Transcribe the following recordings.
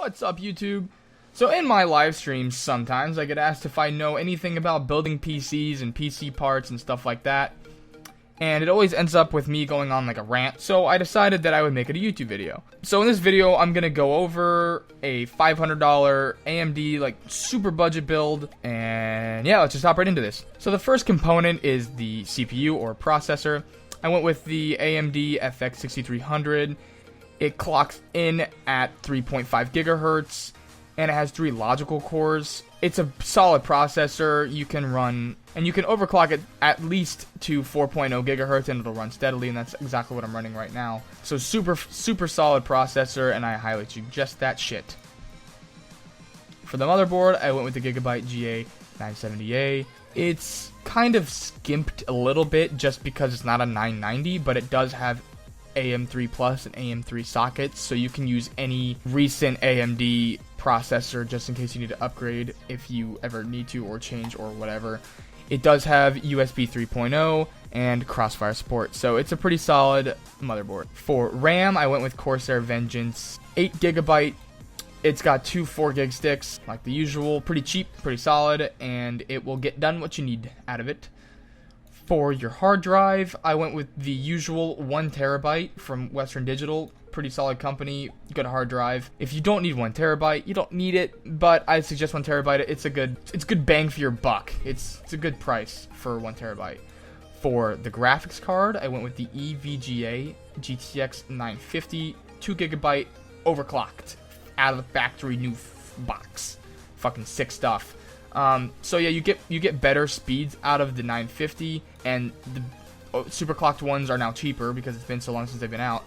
What's up, YouTube? So in my live streams, sometimes I get asked if I know anything about building PCs and PC parts and stuff like that. And it always ends up with me going on like a rant, so I decided that I would make it a YouTube video. So in this video, I'm gonna go over a $500 AMD like super budget build, and yeah, let's just hop right into this. So the first component is the CPU or processor. I went with the AMD FX 6300. It clocks in at 3.5 gigahertz, and it has 3 logical cores. It's a solid processor. You can run, and you can overclock it at least to 4.0 gigahertz, and it'll run steadily, and that's exactly what I'm running right now. So super solid processor, and I highly suggest that shit. For the motherboard, I went with the Gigabyte GA970A. It's kind of skimped a little bit just because it's not a 990, but it does have AM3 Plus and AM3 sockets, so you can use any recent AMD processor just in case you need to upgrade if you ever need to, or change, or whatever. It does have USB 3.0 and Crossfire support, so it's a pretty solid motherboard. For RAM, I went with Corsair Vengeance 8GB. It's got 2 4GB sticks, like the usual, pretty cheap, pretty solid, and it will get done what you need out of it. For your hard drive, I went with the usual 1TB from Western Digital. Pretty solid company, good hard drive. If you don't need 1TB, you don't need it, but I suggest 1TB. It's good bang for your buck. It's a good price for 1TB. For the graphics card, I went with the EVGA GTX 950, 2GB overclocked, out of the factory new box. Fucking sick stuff. So yeah, you get better speeds out of the 950, and the superclocked ones are now cheaper because it's been so long since they've been out.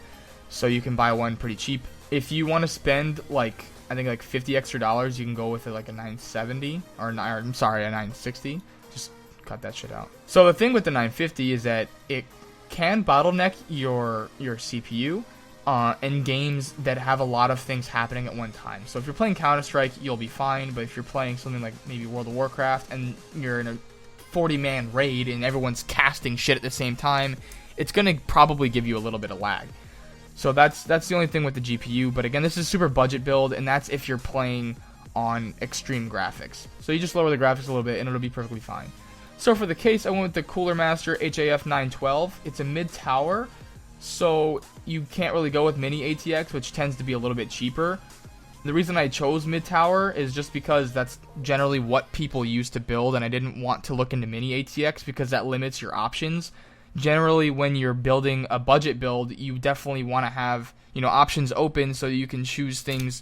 So you can buy one pretty cheap. If you want to spend like, I think like $50 extra, you can go with like a 970 or a 960. Just cut that shit out. So the thing with the 950 is that it can bottleneck your CPU. In games that have a lot of things happening at one time. So if you're playing Counter-Strike, you'll be fine, but if you're playing something like maybe World of Warcraft and you're in a 40-man raid and everyone's casting shit at the same time, it's going to probably give you a little bit of lag. So that's the only thing with the GPU, but again, this is a super budget build, and that's if you're playing on extreme graphics. So you just lower the graphics a little bit and it'll be perfectly fine. So for the case, I went with the Cooler Master HAF 912. It's a mid-tower, so you can't really go with mini ATX, which tends to be a little bit cheaper. The reason I chose mid-tower is just because that's generally what people use to build, and I didn't want to look into mini ATX because that limits your options. Generally, when you're building a budget build, you definitely want to have, options open so you can choose things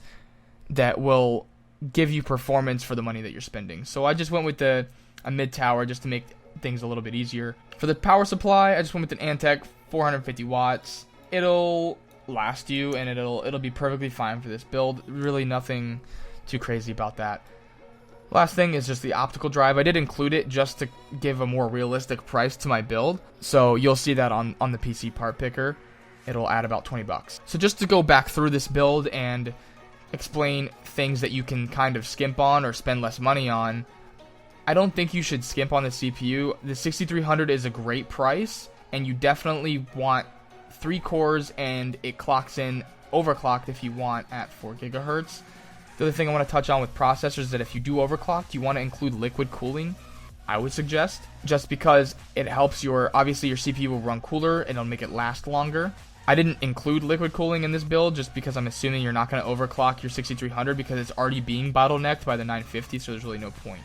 that will give you performance for the money that you're spending. So I just went with a mid-tower just to make things a little bit easier. For the power supply, I just went with an Antec 450 watts. It'll last you, and it'll be perfectly fine for this build. Really nothing too crazy about that. Last thing is just the optical drive. I did include it just to give a more realistic price to my build. So you'll see that on the PC part picker. It'll add about 20 bucks. So just to go back through this build and explain things that you can kind of skimp on or spend less money on, I don't think you should skimp on the CPU. The 6300 is a great price, and you definitely want 3 cores, and it clocks in overclocked if you want at 4 gigahertz. The other thing I want to touch on with processors is that if you do overclock, you want to include liquid cooling, I would suggest, just because it helps obviously your CPU will run cooler and it'll make it last longer. I didn't include liquid cooling in this build just because I'm assuming you're not going to overclock your 6300 because it's already being bottlenecked by the 950, so there's really no point.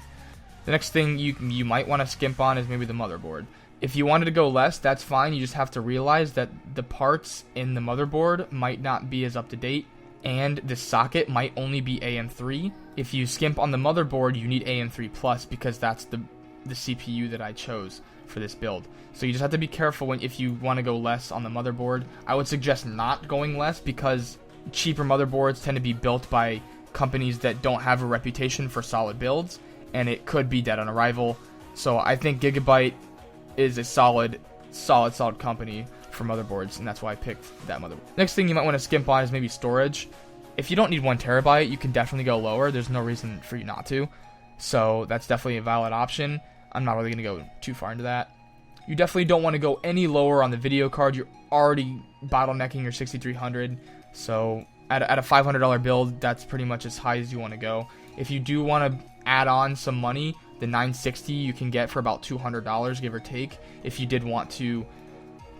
The next thing you might want to skimp on is maybe the motherboard. If you wanted to go less, that's fine. You just have to realize that the parts in the motherboard might not be as up to date, and the socket might only be AM3. If you skimp on the motherboard, you need AM3 Plus because that's the CPU that I chose for this build. So you just have to be careful if you want to go less on the motherboard. I would suggest not going less because cheaper motherboards tend to be built by companies that don't have a reputation for solid builds, and it could be dead on arrival. So I think Gigabyte is a solid company for motherboards, and that's why I picked that motherboard. Next thing you might want to skimp on is maybe storage. If you don't need 1TB, you can definitely go lower. There's no reason for you not to. So that's definitely a valid option. I'm not really going to go too far into that. You definitely don't want to go any lower on the video card. You're already bottlenecking your 6300. So At a $500 build, that's pretty much as high as you want to go. If you do want to add on some money, the 960 you can get for about $200, give or take, if you did want to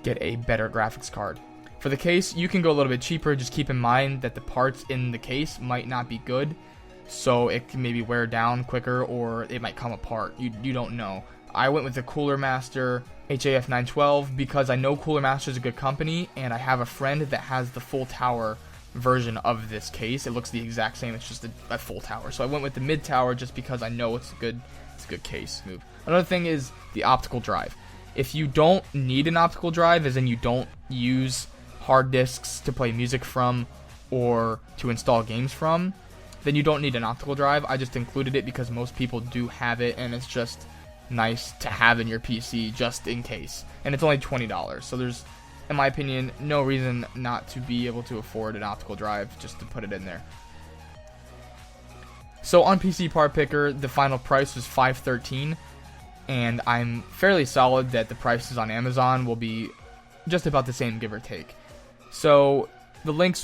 get a better graphics card. For the case, you can go a little bit cheaper. Just keep in mind that the parts in the case might not be good, so it can maybe wear down quicker, or it might come apart. You don't know. I went with the Cooler Master HAF 912 because I know Cooler Master is a good company, and I have a friend that has the full tower version of this case. It looks the exact same, it's just a full tower. So I went with the mid tower just because I know it's a good case move. Another thing is the optical drive. If you don't need an optical drive, as in you don't use hard disks to play music from or to install games from, then you don't need an optical drive. I just included it because most people do have it, and it's just nice to have in your PC just in case. And it's only $20, so there's, in my opinion, no reason not to be able to afford an optical drive just to put it in there. So on PC Part Picker, the final price was $513, and I'm fairly solid that the prices on Amazon will be just about the same, give or take. So the link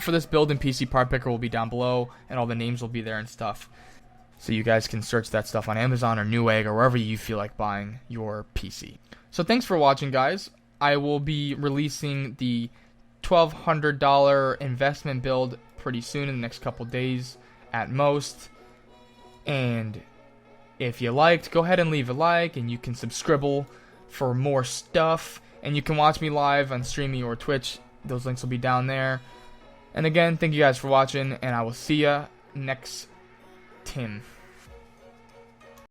for this build in PC Part Picker will be down below, and all the names will be there and stuff. So you guys can search that stuff on Amazon or Newegg or wherever you feel like buying your PC. So thanks for watching, guys. I will be releasing the $1,200 investment build pretty soon, in the next couple days at most. And if you liked, go ahead and leave a like, and you can subscribe for more stuff. And you can watch me live on Streamy or Twitch. Those links will be down there. And again, thank you guys for watching, and I will see ya next time.